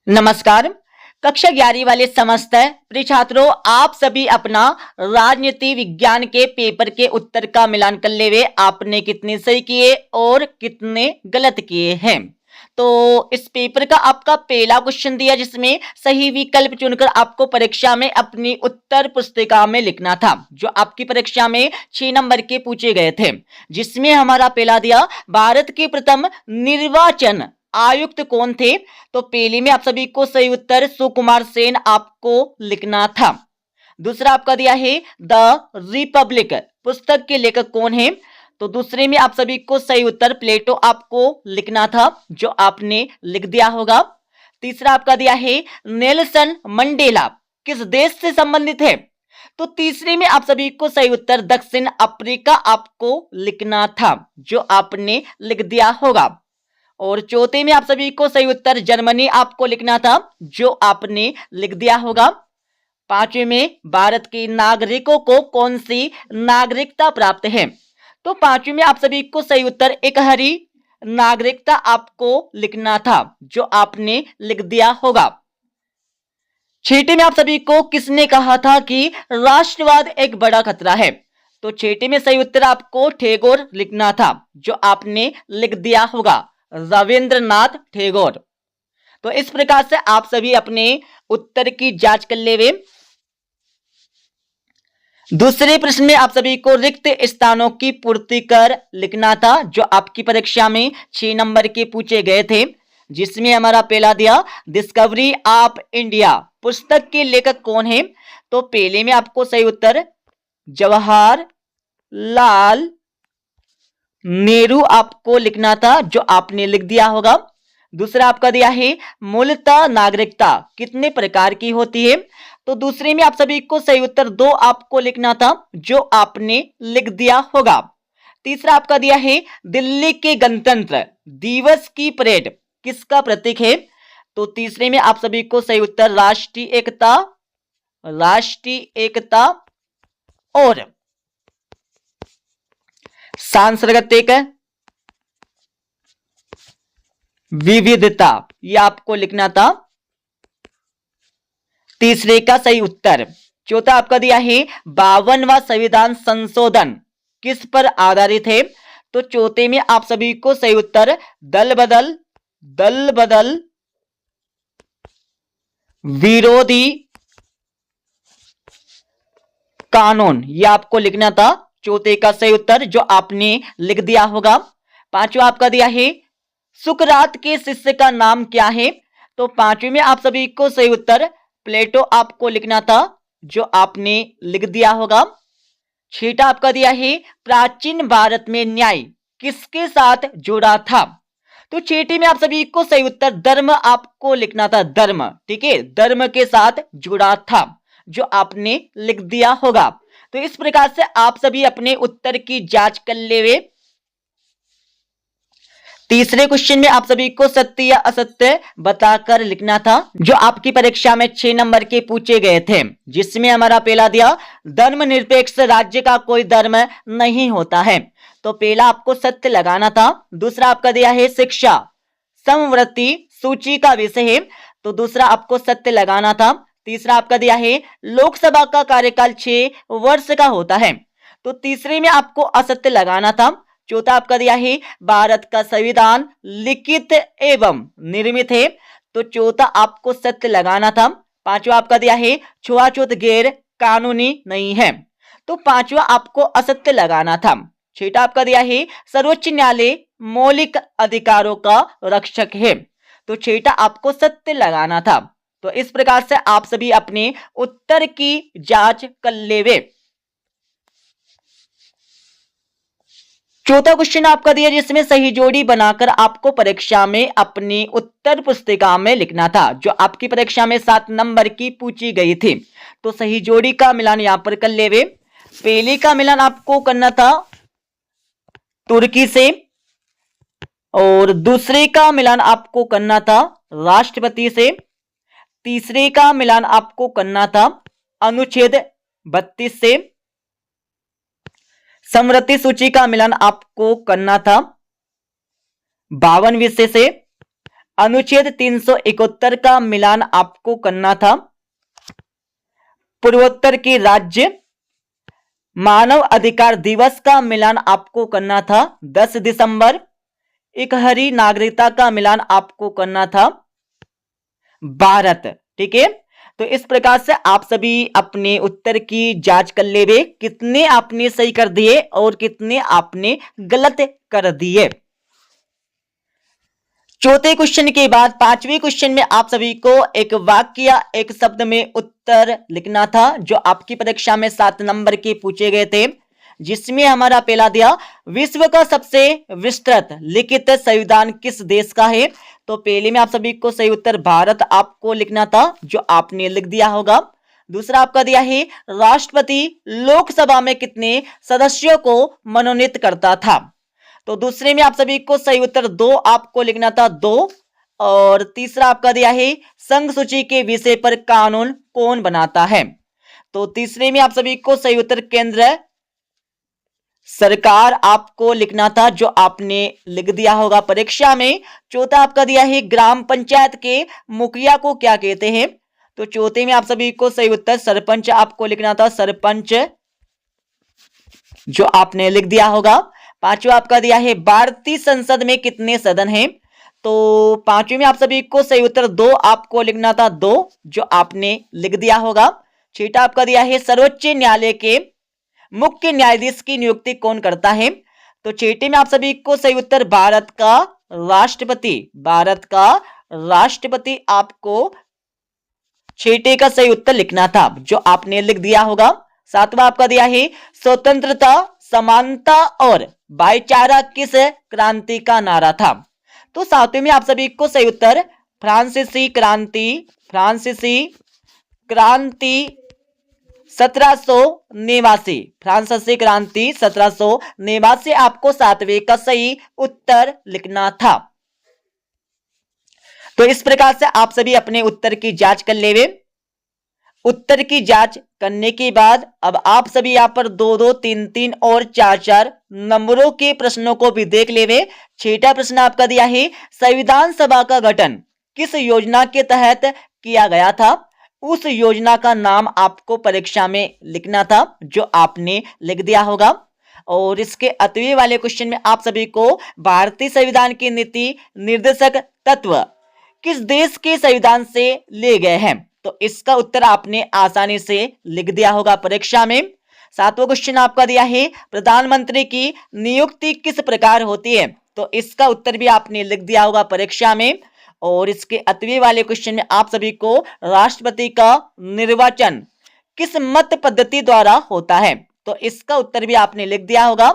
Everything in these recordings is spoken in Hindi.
नमस्कार। कक्षा 11वीं वाले समस्त प्रिय छात्रों, आप सभी अपना राजनीति विज्ञान के पेपर के उत्तर का मिलान कर ले। आपने कितने सही किए और कितने गलत किए हैं। तो इस पेपर का आपका पहला क्वेश्चन दिया जिसमें सही विकल्प चुनकर आपको परीक्षा में अपनी उत्तर पुस्तिका में लिखना था, जो आपकी परीक्षा में 6 नंबर के पूछे गए थे। जिसमें हमारा पहला दिया, भारत के प्रथम निर्वाचन आयुक्त कौन थे। तो पहले में आप सभी को सही उत्तर सुकुमार सेन आपको लिखना था। दूसरा आपका दिया है द रिपब्लिक पुस्तक के लेखक कौन है। तो दूसरे में आप सभी को सही उत्तर प्लेटो आपको लिखना था, जो आपने लिख दिया होगा। तीसरा आपका दिया है नेल्सन मंडेला किस देश से संबंधित है। तो तीसरे में आप सभी को सही उत्तर दक्षिण अफ्रीका आपको लिखना था, जो आपने लिख दिया होगा। और चौथे में आप सभी को सही उत्तर जर्मनी आपको लिखना था, जो आपने लिख दिया होगा। पांचवें में भारत के नागरिकों को कौन सी नागरिकता प्राप्त है। तो पांचवें में आप सभी को सही उत्तर एक हरी नागरिकता आपको लिखना था, जो आपने लिख दिया होगा। छठे में आप सभी को किसने कहा था कि राष्ट्रवाद एक बड़ा खतरा है। तो छठे में सही उत्तर आपको टैगोर लिखना था, जो आपने लिख दिया होगा, रविंद्रनाथ टैगोर। तो इस प्रकार से आप सभी अपने उत्तर की जांच कर ले। दूसरे प्रश्न में आप सभी को रिक्त स्थानों की पूर्ति कर लिखना था, जो आपकी परीक्षा में 6 नंबर के पूछे गए थे। जिसमें हमारा पहला दिया डिस्कवरी ऑफ इंडिया पुस्तक के लेखक कौन है। तो पहले में आपको सही उत्तर जवाहरलाल नेहरू आपको लिखना था, जो आपने लिख दिया होगा। दूसरा आपका दिया है मूलतः नागरिकता कितने प्रकार की होती है। तो दूसरे में आप सभी को सही उत्तर 2 आपको लिखना था, जो आपने लिख दिया होगा। तीसरा आपका दिया है दिल्ली के गणतंत्र दिवस की परेड किसका प्रतीक है। तो तीसरे में आप सभी को सही उत्तर राष्ट्रीय एकता और सांस्कृतिक विविधता, यह आपको लिखना था तीसरे का सही उत्तर। चौथा आपका दिया है 52वां संविधान संशोधन किस पर आधारित है। तो चौथे में आप सभी को सही उत्तर दल बदल विरोधी कानून, यह आपको लिखना था, चौथे का सही उत्तर, जो आपने लिख दिया होगा। पांचवा आपका दिया है सुकरात के शिष्य का नाम क्या है। तो पांचवे में आप सभी को सही उत्तर प्लेटो आपको लिखना था, जो आपने लिख दिया होगा। छठा आपका दिया है प्राचीन भारत में न्याय किसके साथ जुड़ा था। तो छठे में आप सभी को सही उत्तर धर्म आपको लिखना था, धर्म, ठीक है, धर्म के साथ जुड़ा था, जो आपने लिख दिया होगा। तो इस प्रकार से आप सभी अपने उत्तर की जांच कर ले। तीसरे क्वेश्चन में आप सभी को सत्य या असत्य बताकर लिखना था, जो आपकी परीक्षा में 6 नंबर के पूछे गए थे। जिसमें हमारा पहला दिया धर्मनिरपेक्ष राज्य का कोई धर्म नहीं होता है। तो पहला आपको सत्य लगाना था। दूसरा आपका दिया है शिक्षा समवर्ती सूची का विषय है। तो दूसरा आपको सत्य लगाना था। तीसरा आपका दिया है लोकसभा का कार्यकाल 6 वर्ष का होता है। तो तीसरे में आपको असत्य लगाना था। चौथा आपका दिया है भारत का संविधान लिखित एवं निर्मित है। तो चौथा आपको सत्य लगाना था। पांचवा आपका दिया है छुआछूत गैर कानूनी नहीं है। तो पांचवा आपको असत्य लगाना था। छठा आपका दिया है सर्वोच्च न्यायालय मौलिक अधिकारों का रक्षक है। तो छठा आपको सत्य लगाना था। तो इस प्रकार से आप सभी अपने उत्तर की जांच कर लेवे। चौथा क्वेश्चन आपका दिया जिसमें सही जोड़ी बनाकर आपको परीक्षा में अपनी उत्तर पुस्तिका में लिखना था, जो आपकी परीक्षा में 7 नंबर की पूछी गई थी। तो सही जोड़ी का मिलान यहां पर कर लेवे। पहले का मिलान आपको करना था तुर्की से, और दूसरे का मिलान आपको करना था राष्ट्रपति से। तीसरे का मिलान आपको करना था अनुच्छेद 32 से। समवर्ती सूची का मिलान आपको करना था 52 विषय से। अनुच्छेद 371 का मिलान आपको करना था। पूर्वोत्तर के राज्य मानव अधिकार दिवस का मिलान आपको करना था 10 दिसंबर। इकहरी नागरिकता का मिलान आपको करना था भारत। ठीक है, तो इस प्रकार से आप सभी अपने उत्तर की जांच कर ले वे, कितने आपने सही कर दिए और कितने आपने गलत कर दिए। चौथे क्वेश्चन के बाद पांचवें क्वेश्चन में आप सभी को एक वाक्य या एक शब्द में उत्तर लिखना था, जो आपकी परीक्षा में 7 नंबर के पूछे गए थे, जिसमें हमारा पहला दिया विश्व का सबसे विस्तृत लिखित संविधान किस देश का है। तो पहले में आप सभी को सही उत्तर भारत आपको लिखना था, जो आपने लिख दिया होगा। दूसरा आपका दिया है राष्ट्रपति लोकसभा में कितने सदस्यों को मनोनीत करता था। तो दूसरे में आप सभी को सही उत्तर 2 आपको लिखना था 2। और तीसरा आपका दिया है संघ सूची के विषय पर कानून कौन बनाता है। तो तीसरे में आप सभी को सही उत्तर केंद्र सरकार आपको लिखना था, जो आपने लिख दिया होगा परीक्षा में। चौथा आपका दिया है ग्राम पंचायत के मुखिया को क्या कहते हैं। तो चौथे में आप सभी को सही उत्तर सरपंच आपको लिखना था, सरपंच, जो आपने लिख दिया होगा। पांचवा आपका दिया है भारतीय संसद में कितने सदन हैं। तो पांचवें में आप सभी को सही उत्तर 2 आपको लिखना था 2, जो आपने लिख दिया होगा। छठा आपका दिया है सर्वोच्च न्यायालय के मुख्य न्यायाधीश की नियुक्ति कौन करता है। तो छठे में आप सभी को सही उत्तर भारत का राष्ट्रपति, भारत का राष्ट्रपति आपको छठे का सही उत्तर लिखना था, जो आपने लिख दिया होगा। सातवां आपका दिया है स्वतंत्रता, समानता और भाईचारा किस क्रांति का नारा था। तो सातवें में आप सभी को सही उत्तर फ्रांसीसी क्रांति, फ्रांसीसी क्रांति 1789, फ्रांसीसी क्रांति 1789 आपको सातवें का सही उत्तर लिखना था। तो इस प्रकार से आप सभी अपने उत्तर की जांच कर लेवे। उत्तर की जांच करने के बाद अब आप सभी यहां पर 2-2, 3-3 और 4-4 नंबरों के प्रश्नों को भी देख लेवे। छठा प्रश्न आपका दिया है संविधान सभा का गठन किस योजना के तहत किया गया था। उस योजना का नाम आपको परीक्षा में लिखना था, जो आपने लिख दिया होगा। और इसके अतवे वाले क्वेश्चन में आप सभी को भारतीय संविधान की नीति निर्देशक तत्व किस देश के संविधान से ले गए हैं। तो इसका उत्तर आपने आसानी से लिख दिया होगा परीक्षा में। सातवां क्वेश्चन आपका दिया है प्रधानमंत्री की नियुक्ति किस प्रकार होती है। तो इसका उत्तर भी आपने लिख दिया होगा परीक्षा में। और इसके अतवे वाले क्वेश्चन में आप सभी को राष्ट्रपति का निर्वाचन किस मत पद्धति द्वारा होता है। तो इसका उत्तर भी आपने लिख दिया होगा।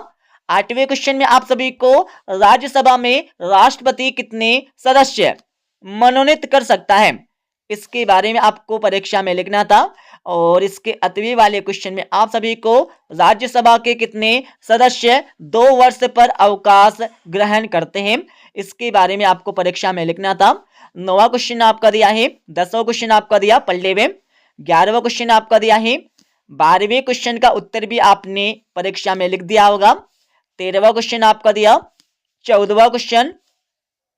आठवें क्वेश्चन में आप सभी को राज्यसभा में राष्ट्रपति कितने सदस्य मनोनीत कर सकता है, इसके बारे में आपको परीक्षा में लिखना था। और इसके अतवे वाले क्वेश्चन में आप सभी को राज्यसभा के कितने सदस्य 2 वर्ष पर अवकाश ग्रहण करते हैं, इसके बारे में आपको परीक्षा में लिखना था। 9वां क्वेश्चन आपका दिया है, 10वां क्वेश्चन आपका दिया पढ़ में, 11वां क्वेश्चन आपका दिया है, 12वें क्वेश्चन का उत्तर भी आपने परीक्षा में लिख दिया होगा। 13वां क्वेश्चन आपका दिया, 14वां क्वेश्चन,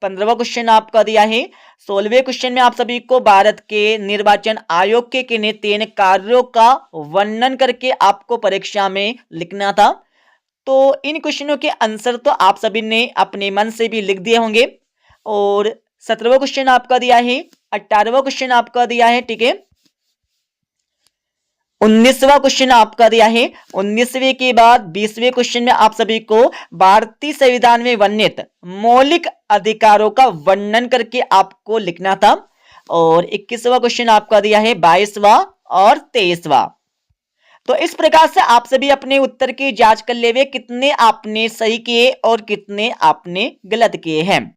15वां क्वेश्चन आपका दिया है। 16वें क्वेश्चन में आप सभी को भारत के निर्वाचन आयोग के किन्हीं 3 कार्यों का वर्णन करके आपको परीक्षा में लिखना था। तो इन क्वेश्चनों के आंसर तो आप सभी ने अपने मन से भी लिख दिए होंगे। और 17वां क्वेश्चन आपका दिया है, 18वां क्वेश्चन आपका दिया है, ठीक है। 19वां क्वेश्चन आपका दिया है। 19वें के बाद 20वें क्वेश्चन में आप सभी को भारतीय संविधान में वर्णित मौलिक अधिकारों का वर्णन करके आपको लिखना था। और 21वां क्वेश्चन आपका दिया है, 22वां और 23वां। तो इस प्रकार से आप सभी अपने उत्तर की जांच कर लेवे, कितने आपने सही किए और कितने आपने गलत किए हैं।